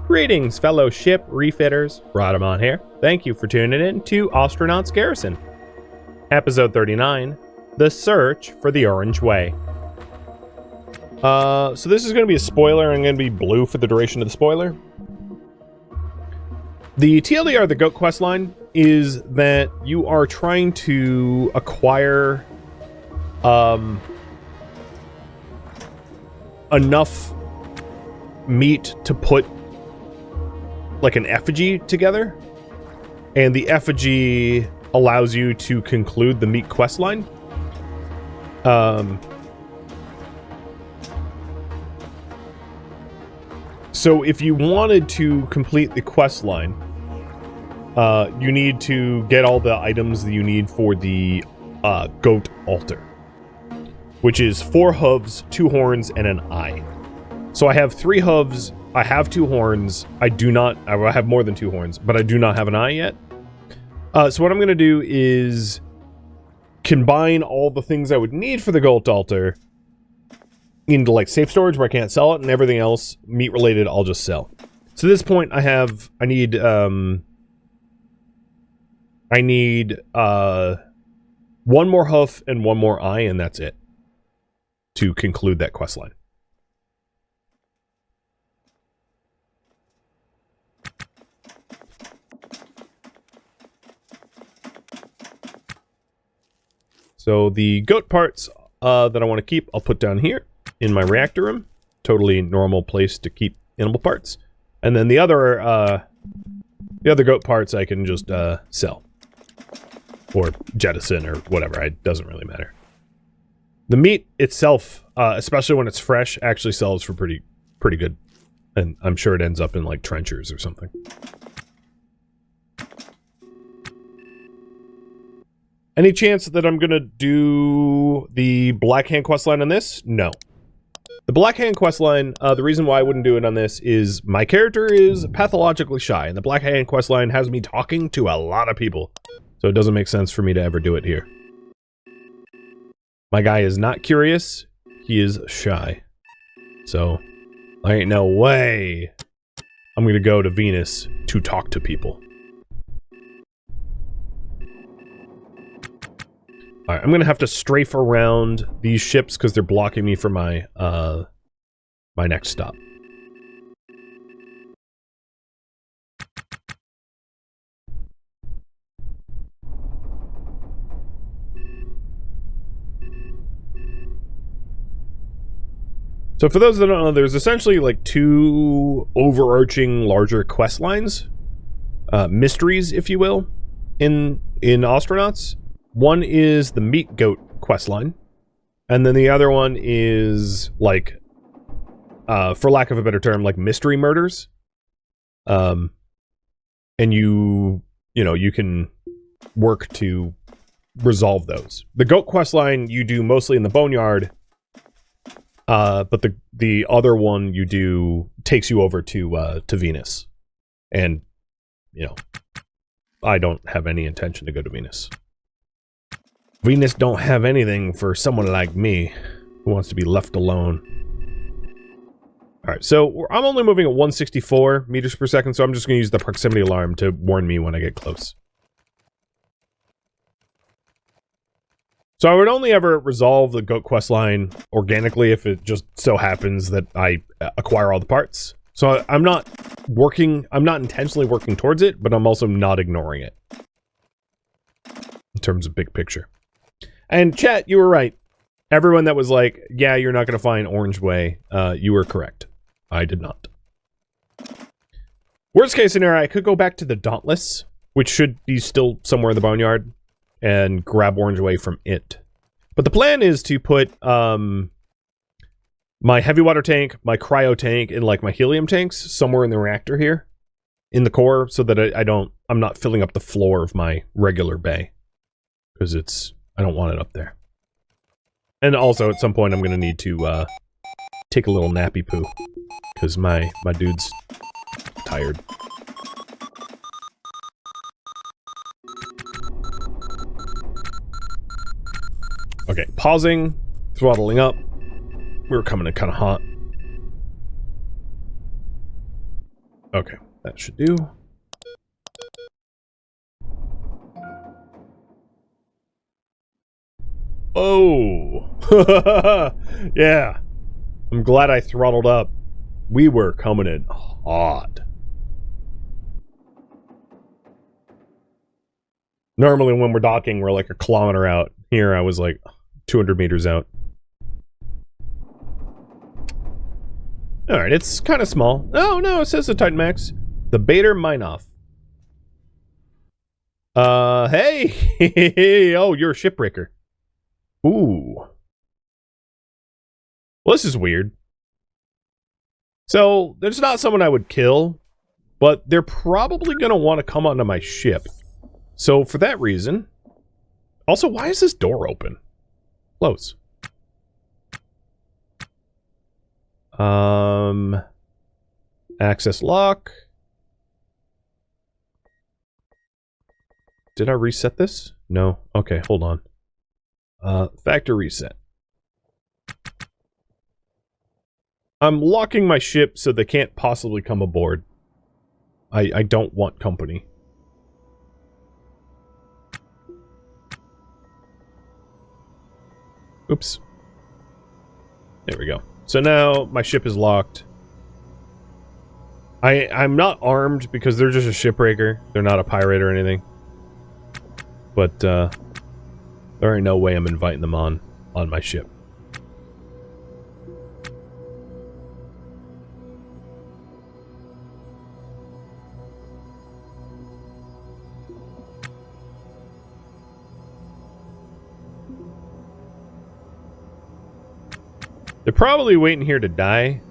Greetings, fellow ship refitters. Rhadamant here. Thank you for tuning in to Ostranauts Garrison. Episode 39, The Search for the Orange Way. So this is going to be a spoiler. I'm going to be blue for the duration of the spoiler. The TLDR, the GOAT questline, is that you are trying to acquire enough meat to put like an effigy together, and the effigy allows you to conclude the meat questline. So if you wanted to complete the questline, you need to get all the items that you need for the goat altar, which is 4 hooves, 2 horns, and an eye. So I have 3 hooves, I have 2 horns, I have more than 2 horns, but I do not have an eye yet. So what I'm going to do is combine all the things I would need for the goat altar into like safe storage where I can't sell it, and everything else meat related I'll just sell. So at this point I need 1 more hoof and 1 more eye, and that's it to conclude that quest line. So the goat parts that I want to keep, I'll put down here in my reactor room. Totally normal place to keep animal parts. And then the other goat parts I can just sell. Or jettison or whatever. It doesn't really matter. The meat itself, especially when it's fresh, actually sells for pretty good. And I'm sure it ends up in like trenchers or something. Any chance that I'm gonna do the Black Hand questline on this? No. The Black Hand questline, the reason why I wouldn't do it on this is my character is pathologically shy, and the Black Hand questline has me talking to a lot of people. So it doesn't make sense for me to ever do it here. My guy is not curious, he is shy. So, there ain't no way I'm gonna go to Venus to talk to people. Alright, I'm gonna have to strafe around these ships because they're blocking me for my, my next stop. So for those that don't know, there's essentially like 2 overarching larger quest lines. Mysteries, if you will, in Ostranauts. One is the Meat Goat questline, and then the other one is like, for lack of a better term, like mystery murders. And you can work to resolve those. The Goat questline you do mostly in the boneyard, but the other one you do takes you over to Venus, and I don't have any intention to go to Venus. Venus don't have anything for someone like me who wants to be left alone. Alright, so I'm only moving at 164 meters per second, so I'm just going to use the proximity alarm to warn me when I get close. So I would only ever resolve the GOAT questline organically if it just so happens that I acquire all the parts. So I'm not intentionally working towards it, but I'm also not ignoring it. In terms of big picture. And chat, you were right. Everyone that was like, yeah, you're not going to find Orange Way, you were correct. I did not. Worst case scenario, I could go back to the Dauntless, which should be still somewhere in the boneyard, and grab Orange Way from it. But the plan is to put my heavy water tank, my cryo tank, and like my helium tanks somewhere in the reactor here, in the core, so that I'm not filling up the floor of my regular bay. Because I don't want it up there. And also, at some point, I'm going to need to take a little nappy poo. Because my dude's tired. Okay, pausing, throttling up. We were coming in kind of hot. Okay, that should do. Oh! Yeah. I'm glad I throttled up. We were coming in hot. Normally when we're docking, we're like a kilometer out. Here I was like 200 meters out. Alright, it's kind of small. Oh, no, it says the Titan Max. The Bader Meinhoff. Hey! Oh, you're a shipbreaker. Ooh. Well, this is weird. So, there's not someone I would kill, but they're probably going to want to come onto my ship. So, for that reason... Also, why is this door open? Close. Access lock. Did I reset this? No. Okay, hold on. Factory reset. I'm locking my ship so they can't possibly come aboard. I don't want company. Oops. There we go. So now my ship is locked. I'm not armed because they're just a shipbreaker. They're not a pirate or anything. But there ain't no way I'm inviting them on my ship. They're probably waiting here to die.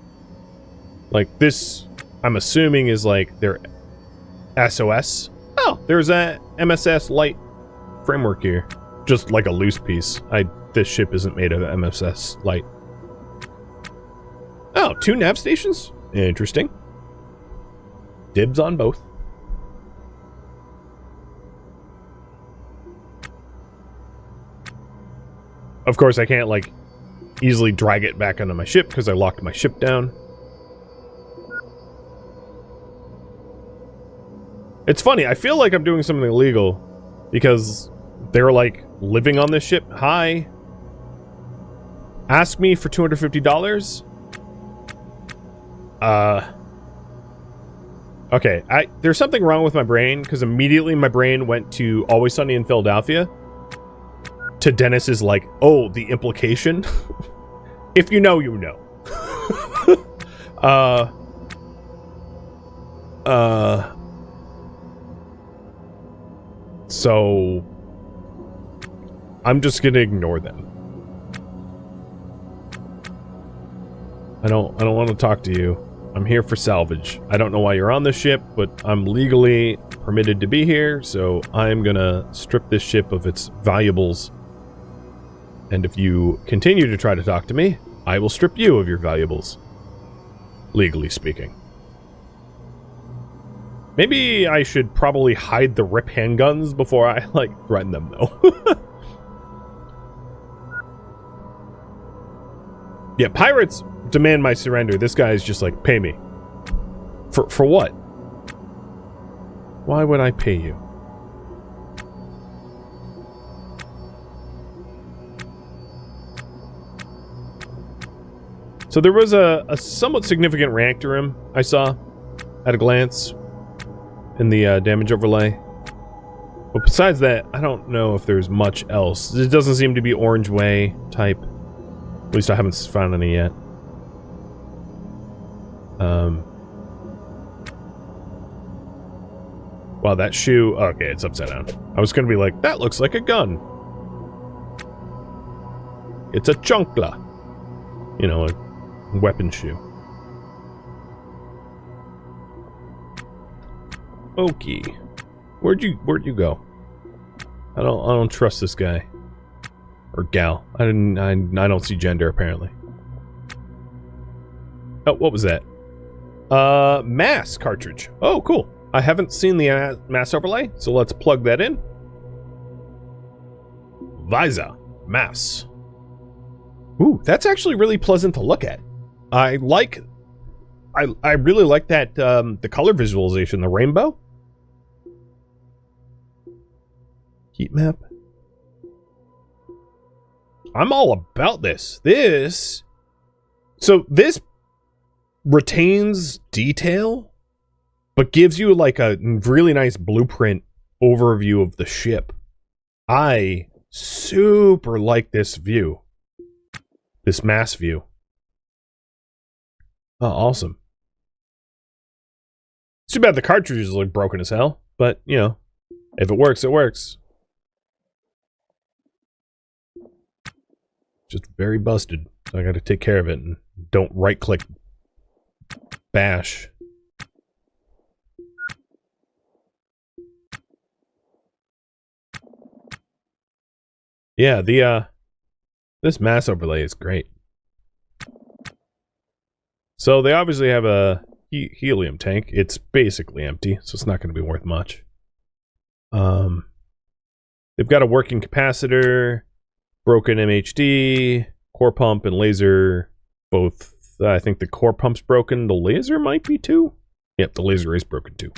Like, this, I'm assuming, is like their SOS. Oh, there's a MSS light framework here. Just like a loose piece. This ship isn't made of MSS light. Oh, 2 nav stations? Interesting. Dibs on both. Of course, I can't, like, easily drag it back onto my ship because I locked my ship down. It's funny, I feel like I'm doing something illegal because they're like living on this ship. Hi. Ask me for $250? Okay, there's something wrong with my brain because immediately my brain went to Always Sunny in Philadelphia. To Dennis's like, oh, the implication. If you know, you know. So I'm just gonna ignore them. I don't want to talk to you. I'm here for salvage. I don't know why you're on the ship, but I'm legally permitted to be here, so I'm gonna strip this ship of its valuables. And if you continue to try to talk to me, I will strip you of your valuables. Legally speaking. Maybe I should probably hide the rip handguns before I, like, threaten them, though. Yeah, pirates demand my surrender. This guy is just like, pay me. For what? Why would I pay you? So there was a somewhat significant reactor room I saw at a glance in the damage overlay. But besides that, I don't know if there's much else. It doesn't seem to be Orange Way type. At least I haven't found any yet. Wow, that shoe... Okay, it's upside down. I was gonna be like, that looks like a gun. It's a chunkla. You know, a weapon shoe. Okay. Where'd you go? I don't trust this guy. Or gal. I don't see gender apparently. Oh, what was that? Mass cartridge. Oh, cool. I haven't seen the mass overlay, so let's plug that in. Visa. Mass. Ooh, that's actually really pleasant to look at. I like I really like that, the color visualization, the rainbow. Heat map. I'm all about this. So this retains detail, but gives you like a really nice blueprint overview of the ship. I super like this view. This mass view. Oh, awesome. It's too bad the cartridges look broken as hell, but, you know, if it works, it works. Just very busted. So I gotta take care of it and don't right-click bash. Yeah, this mass overlay is great. So they obviously have a helium tank. It's basically empty, so it's not going to be worth much. They've got a working capacitor, broken MHD, core pump, and laser. Both, I think the core pump's broken. The laser might be too. Yep, the laser is broken too.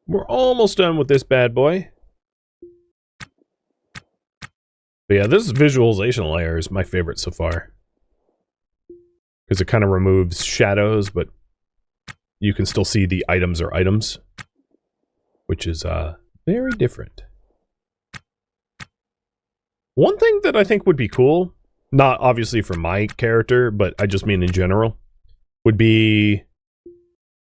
We're almost done with this bad boy. But yeah, this visualization layer is my favorite so far. Because it kind of removes shadows, but you can still see the items are items. Which is very different. One thing that I think would be cool, not obviously for my character, but I just mean in general, would be...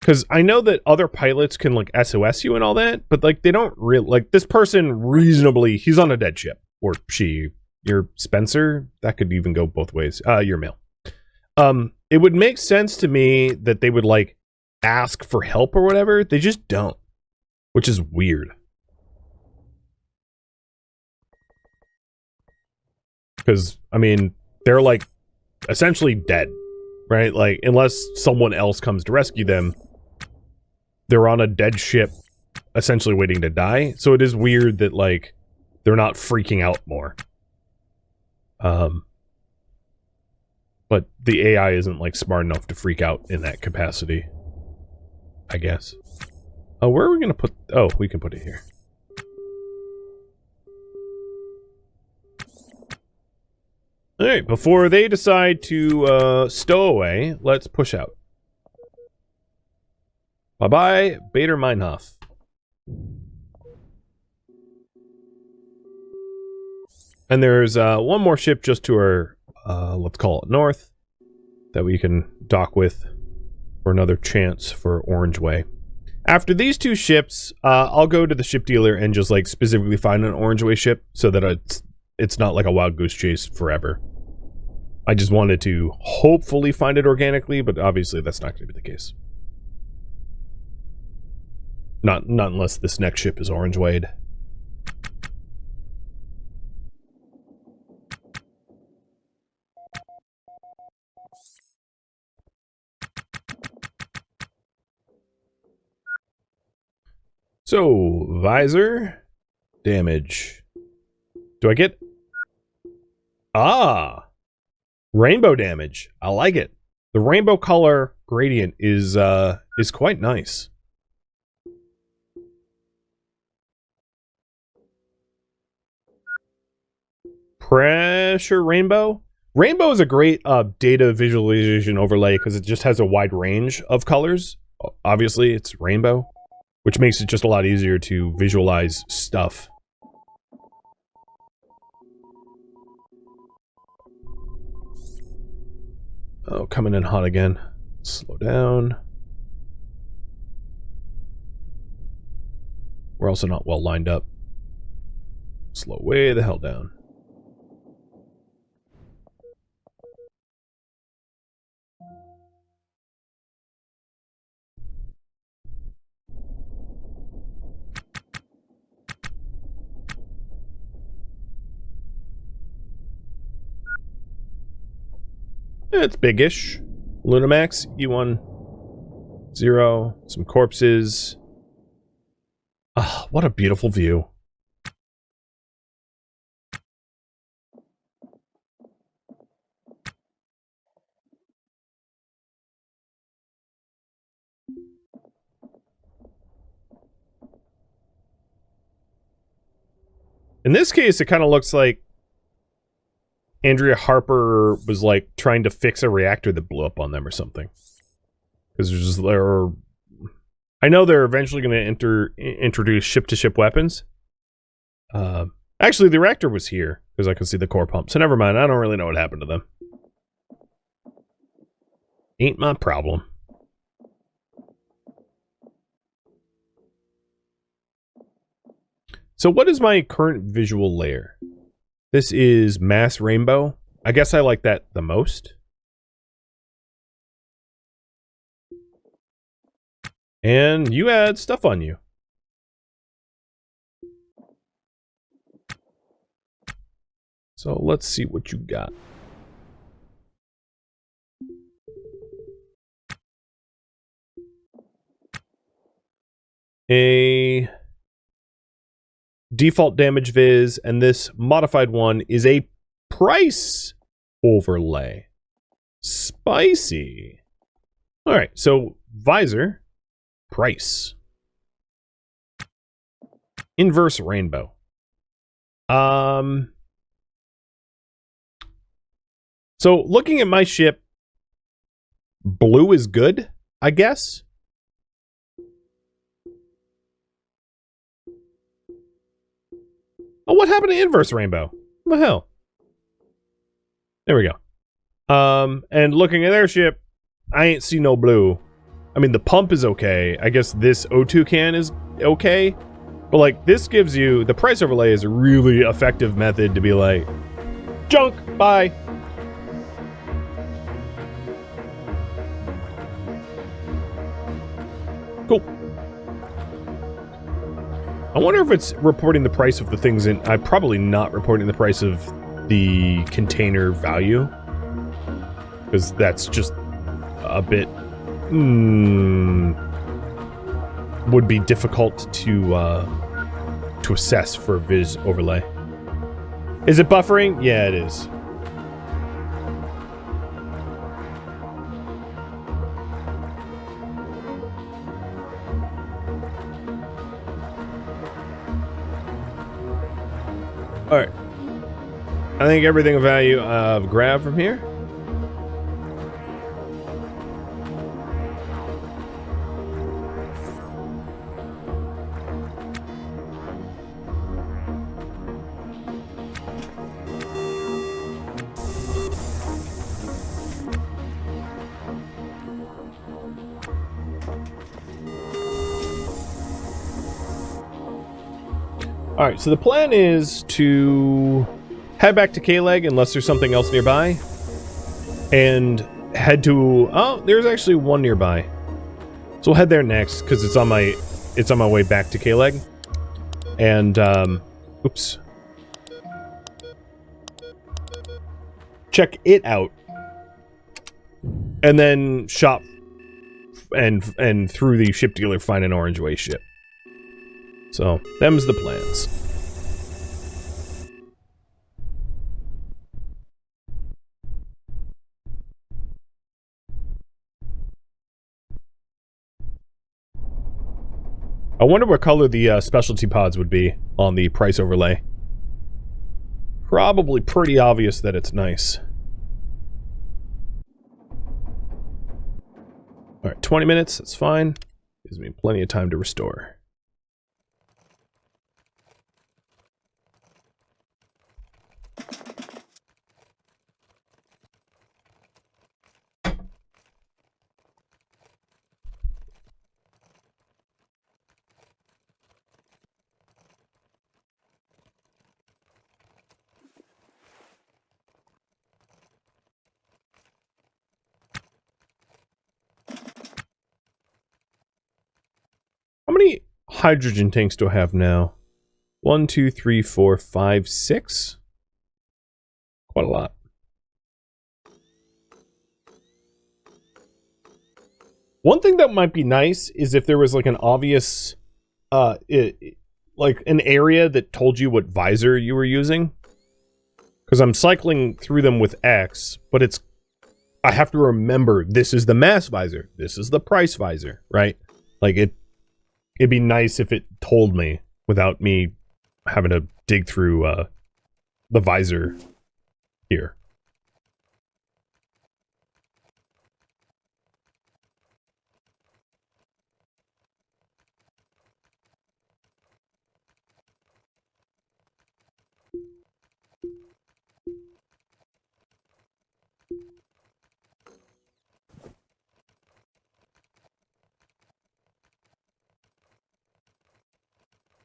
Because I know that other pilots can, like, SOS you and all that, but, like, they don't really... Like, this person reasonably... He's on a dead ship. Or she. You're Spencer? That could even go both ways. You're male. It would make sense to me that they would, like, ask for help or whatever. They just don't. Which is weird. Because, I mean, they're, like, essentially dead. Right? Like, unless someone else comes to rescue them... They're on a dead ship, essentially waiting to die. So it is weird that, like, they're not freaking out more. But the AI isn't, like, smart enough to freak out in that capacity. I guess. Oh, where are we gonna put... Oh, we can put it here. Alright, before they decide to, stow away, let's push out. Bye-bye, Bader Meinhoff. And there's one more ship just to our, let's call it north, that we can dock with for another chance for Orange Way. After these two ships, I'll go to the ship dealer and just, like, specifically find an Orange Way ship so that it's not like a wild goose chase forever. I just wanted to hopefully find it organically, but obviously that's not going to be the case. Not unless this next ship is Orange Wade. So, visor, damage. Do I get... Ah! Rainbow damage. I like it. The rainbow color gradient is quite nice. Pressure rainbow. Rainbow is a great data visualization overlay because it just has a wide range of colors. Obviously, it's rainbow, which makes it just a lot easier to visualize stuff. Oh, coming in hot again. Slow down. We're also not well lined up. Slow way the hell down. It's biggish. Lunamax E10. Some corpses. Ah, what a beautiful view. In this case, it kind of looks like Andrea Harper was like trying to fix a reactor that blew up on them or something. Because I know they're eventually going to introduce ship-to-ship weapons. Actually, the reactor was here because I could see the core pump. So never mind. I don't really know what happened to them. Ain't my problem. So what is my current visual layer? This is Mass Rainbow. I guess I like that the most. And you add stuff on you. So let's see what you got. A default damage viz, and this modified one is a price overlay. Spicy. Alright, so visor, price. Inverse rainbow. So looking at my ship, blue is good, I guess. Oh, what happened to inverse rainbow? What the hell? There we go. And looking at their ship, I ain't see no blue. I mean, the pump is okay. I guess this O2 can is okay. But, like, this gives you... The price overlay is a really effective method to be like, junk, bye. Cool. I wonder if it's reporting the price of the things in... I'm probably not reporting the price of the container value. Because that's just a bit... would be difficult to assess for Viz overlay. Is it buffering? Yeah, it is. Alright. I think everything of value I've grabbed from here. Alright, so the plan is to head back to K-Leg unless there's something else nearby. And head to... Oh, there's actually one nearby. So we'll head there next, because it's on my way back to K-Leg. And, oops. Check it out. And then shop and through the ship dealer find an Orange Way ship. So, them's the plans. I wonder what color the specialty pods would be on the price overlay. Probably pretty obvious that it's nice. Alright, 20 minutes, that's fine. Gives me plenty of time to restore. How many hydrogen tanks do I have now? 1, 2, 3, 4, 5, 6? Quite a lot. One thing that might be nice is if there was like an obvious, like an area that told you what visor you were using. Because I'm cycling through them with X, but I have to remember this is the mass visor, this is the price visor, right? Like it'd be nice if it told me without me having to dig through the visor here.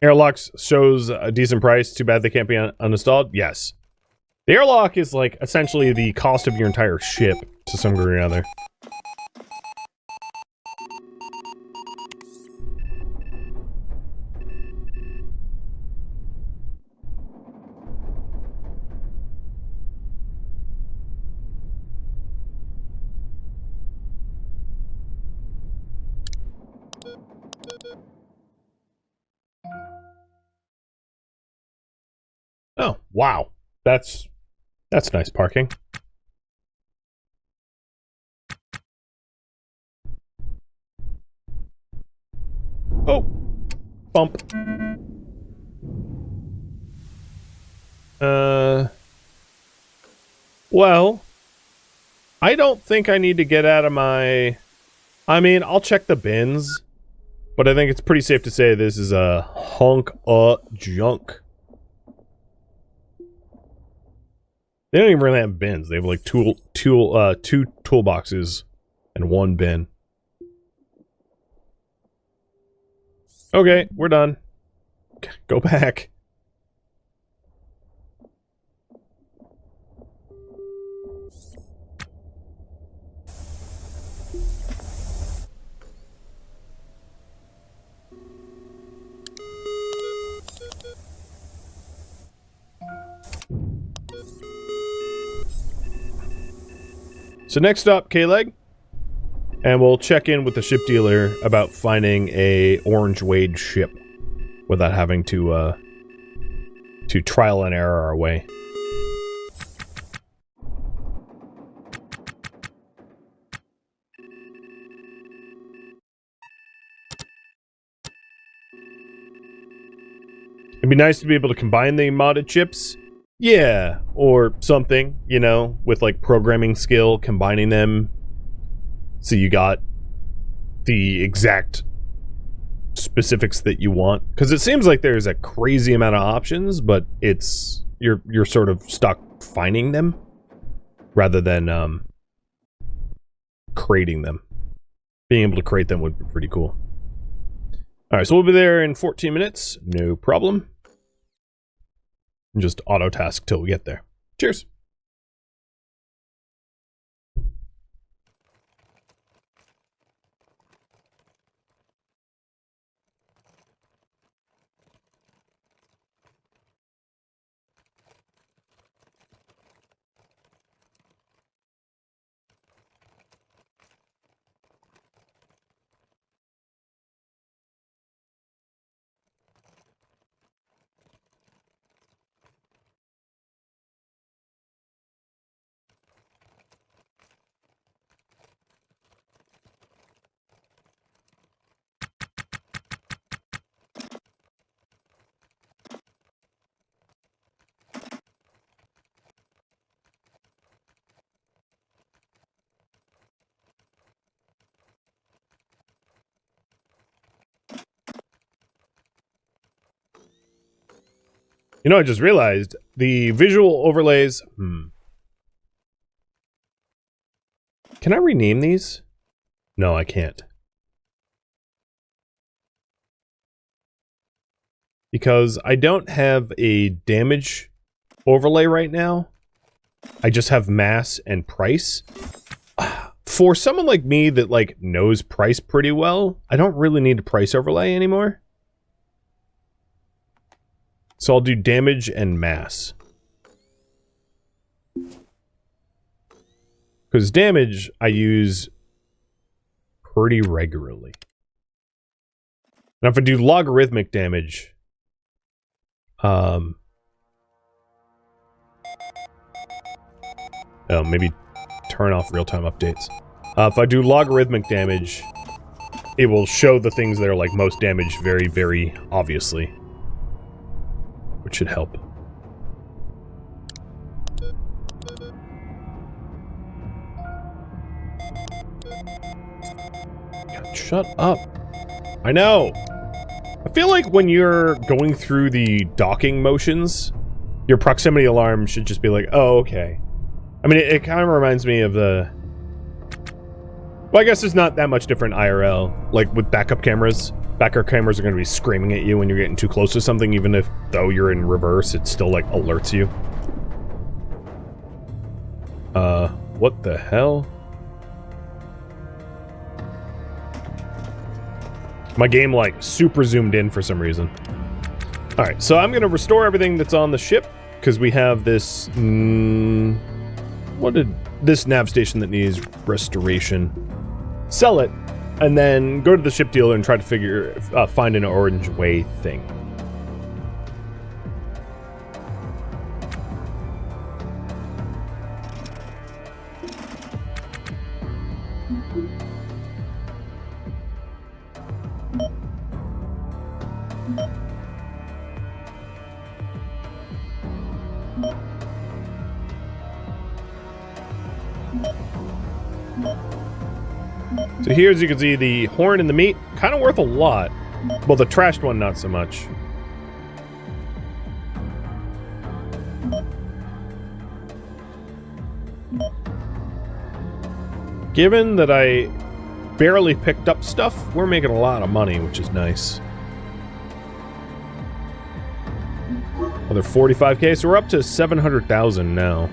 Airlocks shows a decent price. Too bad they can't be uninstalled. Yes. The airlock is like essentially the cost of your entire ship to some degree or another. Oh, wow. That's nice parking. Oh, bump. Well, I don't think I need to get out of my... I mean, I'll check the bins, but I think it's pretty safe to say this is a hunk of junk. They don't even really have bins. They have like two toolboxes and one bin. Okay, we're done. Go back. So next up, K-Leg. And we'll check in with the ship dealer about finding a orange wade ship without having to trial and error our way. It'd be nice to be able to combine the modded chips. Yeah, or something, you know, with like programming skill, combining them so you got the exact specifics that you want. Because it seems like there's a crazy amount of options, but it's you're sort of stuck finding them rather than creating them. Being able to create them would be pretty cool. Alright, so we'll be there in 14 minutes. No problem. Just auto task till we get there. Cheers. You know, I just realized the visual overlays. Can I rename these? No, I can't. Because I don't have a damage overlay right now. I just have mass and price. For someone like me that like knows price pretty well, I don't really need a price overlay anymore. So I'll do damage and mass. Because damage, I use pretty regularly. Now, if I do logarithmic damage, oh, maybe turn off real-time updates. If I do logarithmic damage, it will show the things that are like most damaged very, very obviously, which should help. God, shut up. I know. I feel like when you're going through the docking motions, your proximity alarm should just be like, oh, okay. I mean, it kind of reminds me of the... Well, I guess it's not that much different IRL. Like, with backup cameras. Backup cameras are going to be screaming at you when you're getting too close to something, even if, though you're in reverse, it still, like, alerts you. What the hell? My game, like, super zoomed in for some reason. Alright, so I'm going to restore everything that's on the ship, because we have this... this nav station that needs restoration. Sell it, and then go to the ship dealer and try to find an orange way thing. So here, as you can see, the horn and the meat, kind of worth a lot. Well, the trashed one, not so much. Given that I barely picked up stuff, we're making a lot of money, which is nice. Another 45k, so we're up to 700,000 now.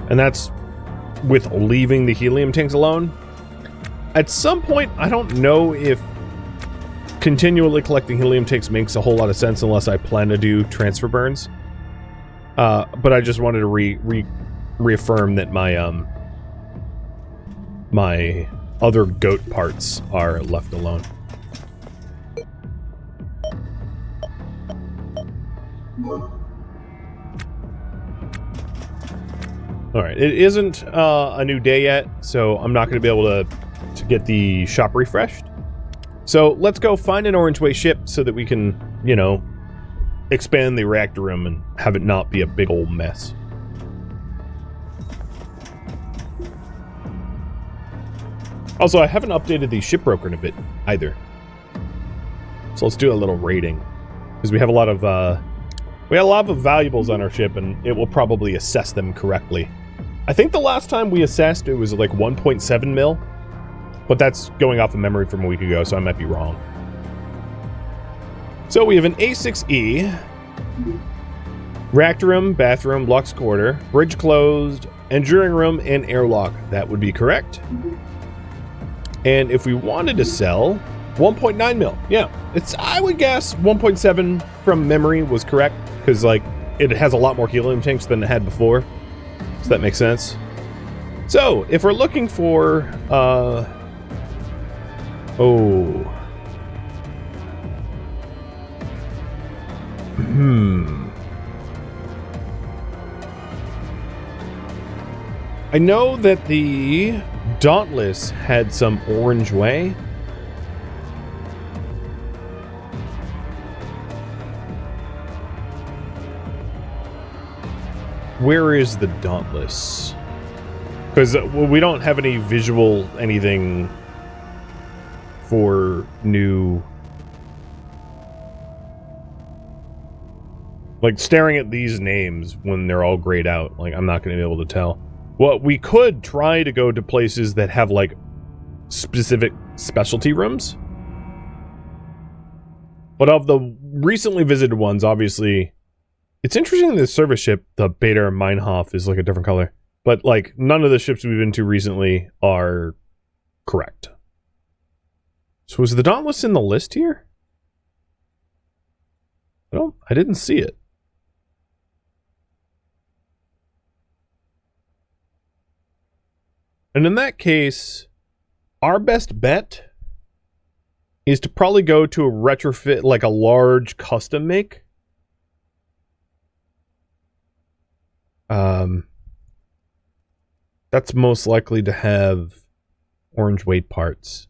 And that's with leaving the helium tanks alone. At some point, I don't know if continually collecting helium tanks makes a whole lot of sense unless I plan to do transfer burns. But I just wanted to reaffirm that my my other goat parts are left alone. Alright, it isn't a new day yet, so I'm not going to be able to get the shop refreshed. So let's go find an orange way ship so that we can, you know, expand the reactor room and have it not be a big old mess. Also, I haven't updated the shipbroker in a bit either. So let's do a little rating, because we have a lot of valuables on our ship, and it will probably assess them correctly. I think the last time we assessed it was like 1.7 mil. But that's going off of memory from a week ago, so I might be wrong. So we have an A6E, reactor room, bathroom, Lux quarter, bridge closed, engineering room, and airlock. That would be correct. And if we wanted to sell, 1.9 mil. Yeah, I would guess 1.7 from memory was correct, because like it has a lot more helium tanks than it had before. So that makes sense. So if we're looking for I know that the Dauntless had some orange way. Where is the Dauntless? Because we don't have any visual anything for new... Like, staring at these names when they're all grayed out, like, I'm not going to be able to tell. Well, we could try to go to places that have, like, specific specialty rooms. But of the recently visited ones, obviously... It's interesting the service ship, the Beta Meinhoff, is, like, a different color. But, like, none of the ships we've been to recently are correct. So was the Dauntless in the list here? Well, I didn't see it. And in that case, our best bet is to probably go to a retrofit, like a large custom make. That's most likely to have orange weight parts.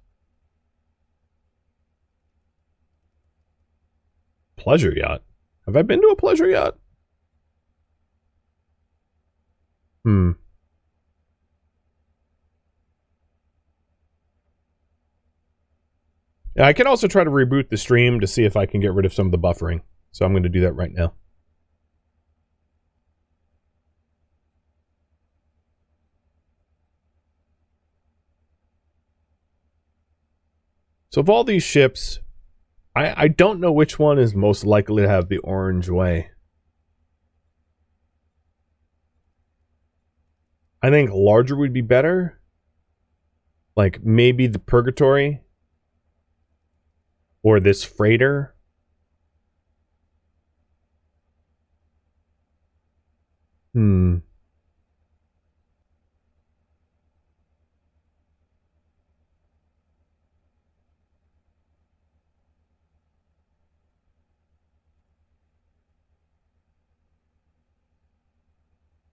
Pleasure yacht. Have I been to a pleasure yacht? I can also try to reboot the stream to see if I can get rid of some of the buffering. So I'm going to do that right now. So of all these ships, I don't know which one is most likely to have the orange way. I think larger would be better. Like maybe the Purgatory. Or this freighter.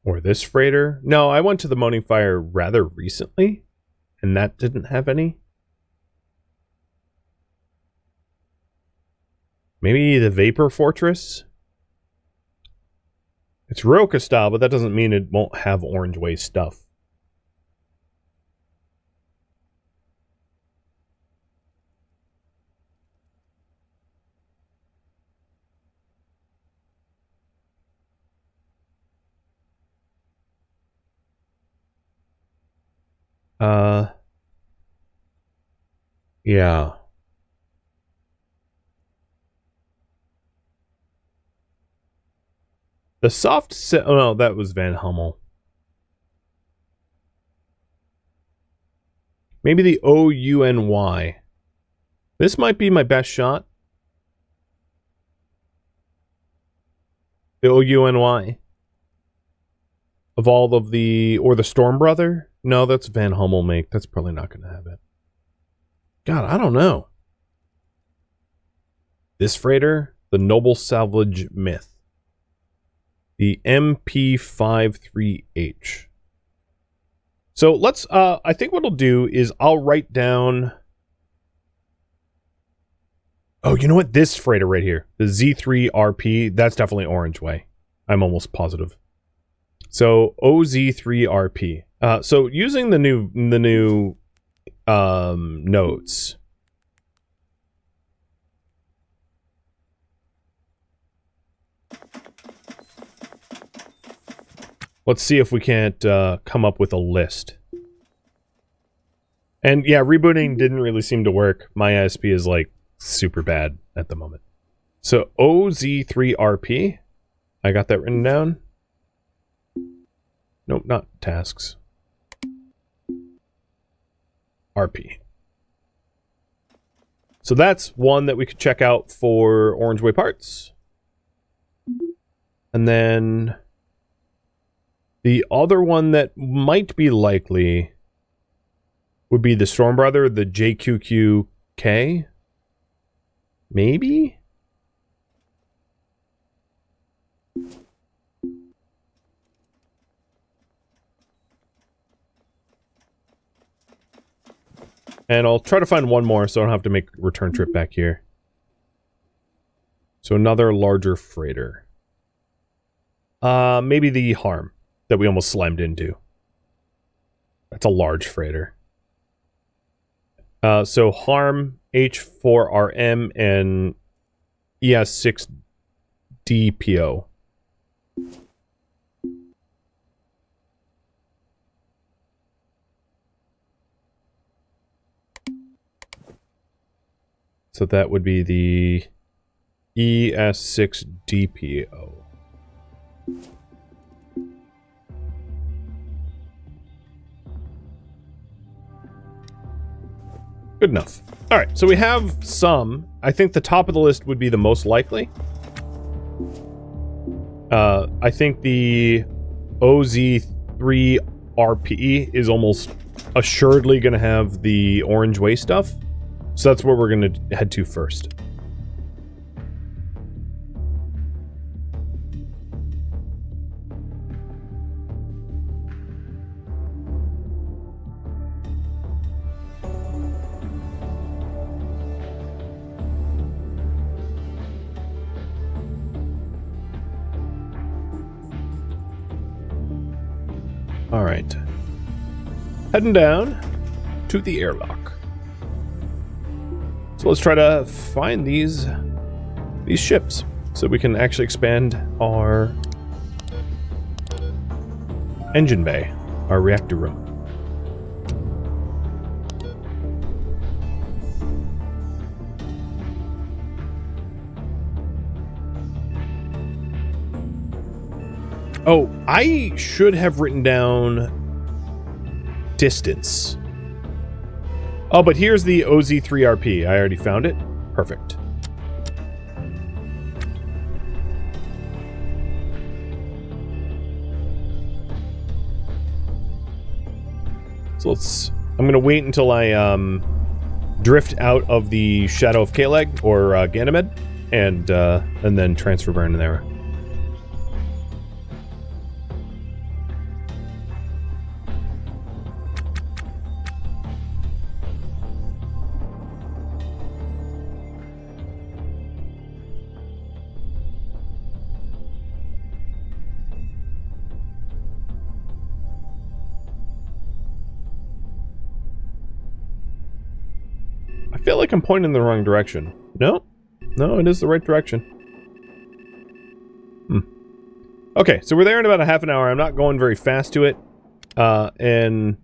Or this freighter. No, I went to the Moaning Fire rather recently, and that didn't have any. Maybe the Vapor Fortress? It's Roka style, but that doesn't mean it won't have orange way stuff. Yeah. The soft set. Oh, no, that was Van Hummel. Maybe the OUNY. This might be my best shot. The OUNY. Of all of the... Or the Storm Brother? No, that's Van Hummel make. That's probably not going to have it. God, I don't know. This freighter? The Noble Salvage Myth. The MP53H. So let's, I think what I'll do is I'll write down... Oh, you know what? This freighter right here. The Z3RP, that's definitely orange way. I'm almost positive. So OZ3RP. So using the new notes. Let's see if we can't come up with a list. And yeah, rebooting didn't really seem to work. My ISP is like super bad at the moment. So OZ3RP. I got that written down. Nope, not tasks. RP. So that's one that we could check out for orange way parts. And then the other one that might be likely would be the Storm Brother, the JQQK. Maybe? And I'll try to find one more so I don't have to make a return trip back here. So another larger freighter. Maybe the Harm that we almost slammed into. That's a large freighter. So Harm, H4RM, and ES6DPO. So that would be the ES6DPO. Good enough. All right, so we have some. I think the top of the list would be the most likely. I think the OZ3RPE is almost assuredly going to have the orange way stuff. So that's what we're going to head to first. All right. Heading down to the airlock. So let's try to find these ships so we can actually expand our engine bay, our reactor room. Oh, I should have written down distance. Oh, but here's the OZ3RP. I already found it. Perfect. So I'm going to wait until I drift out of the Shadow of Kaleg or Ganymed and then transfer burn there. I feel like I'm pointing in the wrong direction. No, it is the right direction. Okay, so we're there in about a half an hour. I'm not going very fast to it. And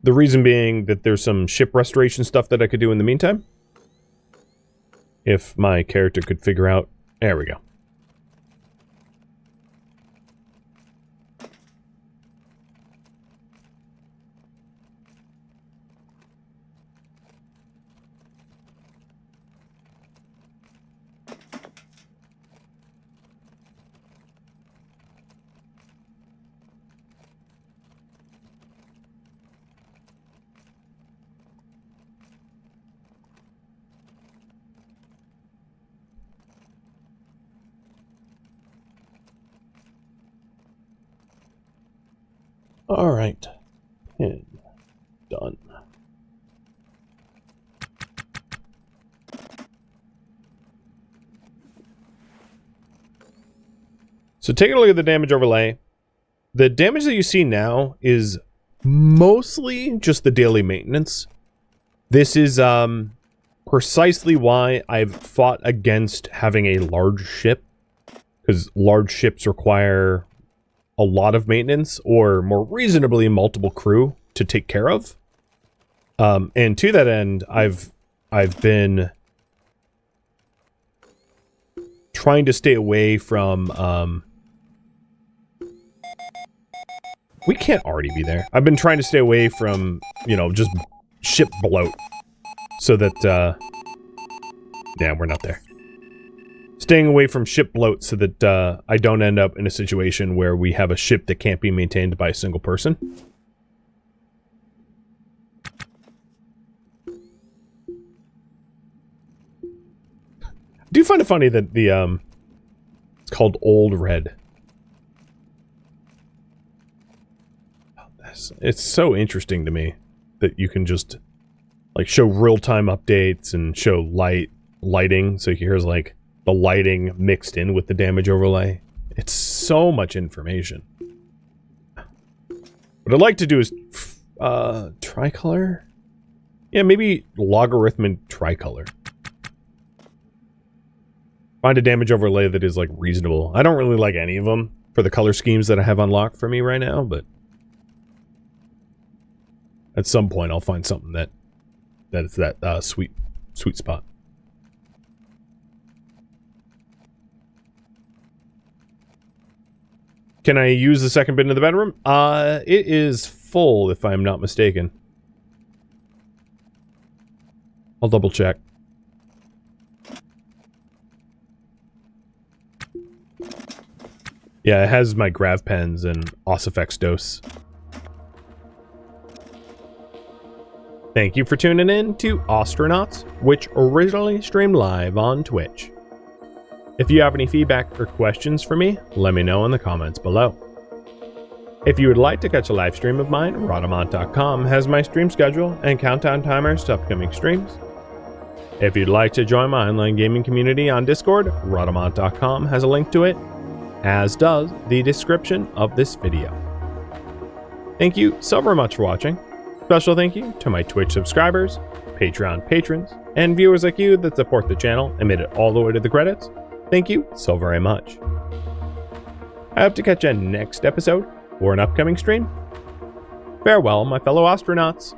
the reason being that there's some ship restoration stuff that I could do in the meantime. If my character could figure out... There we go. All right. Pin. Done. So taking a look at the damage overlay, the damage that you see now is mostly just the daily maintenance. This is precisely why I've fought against having a large ship, because large ships require a lot of maintenance, or more reasonably multiple crew to take care of. And to that end, I've been trying to stay away from we can't already be there. I've been trying to stay away from, you know, just ship bloat. So that yeah, we're not there. Staying away from ship bloat so that I don't end up in a situation where we have a ship that can't be maintained by a single person. I do find it funny that the it's called Old Red. It's so interesting to me that you can just like show real-time updates and show lighting, so here's like the lighting mixed in with the damage overlay. It's so much information. What I'd like to do is tricolor? Yeah, maybe logarithmic tricolor. Find a damage overlay that is like reasonable. I don't really like any of them for the color schemes that I have unlocked for me right now, but at some point I'll find something that is that sweet spot. Can I use the second bin in the bedroom? It is full, if I'm not mistaken. I'll double check. Yeah, it has my grav pens and Ossifex dose. Thank you for tuning in to Ostranauts, which originally streamed live on Twitch. If you have any feedback or questions for me, let me know in the comments below. If you would like to catch a live stream of mine, Rhadamant.com has my stream schedule and countdown timers to upcoming streams. If you'd like to join my online gaming community on Discord, Rhadamant.com has a link to it, as does the description of this video. Thank you so very much for watching. Special thank you to my Twitch subscribers, Patreon patrons, and viewers like you that support the channel and made it all the way to the credits. Thank you so very much. I hope to catch you next episode or an upcoming stream. Farewell, my fellow astronauts.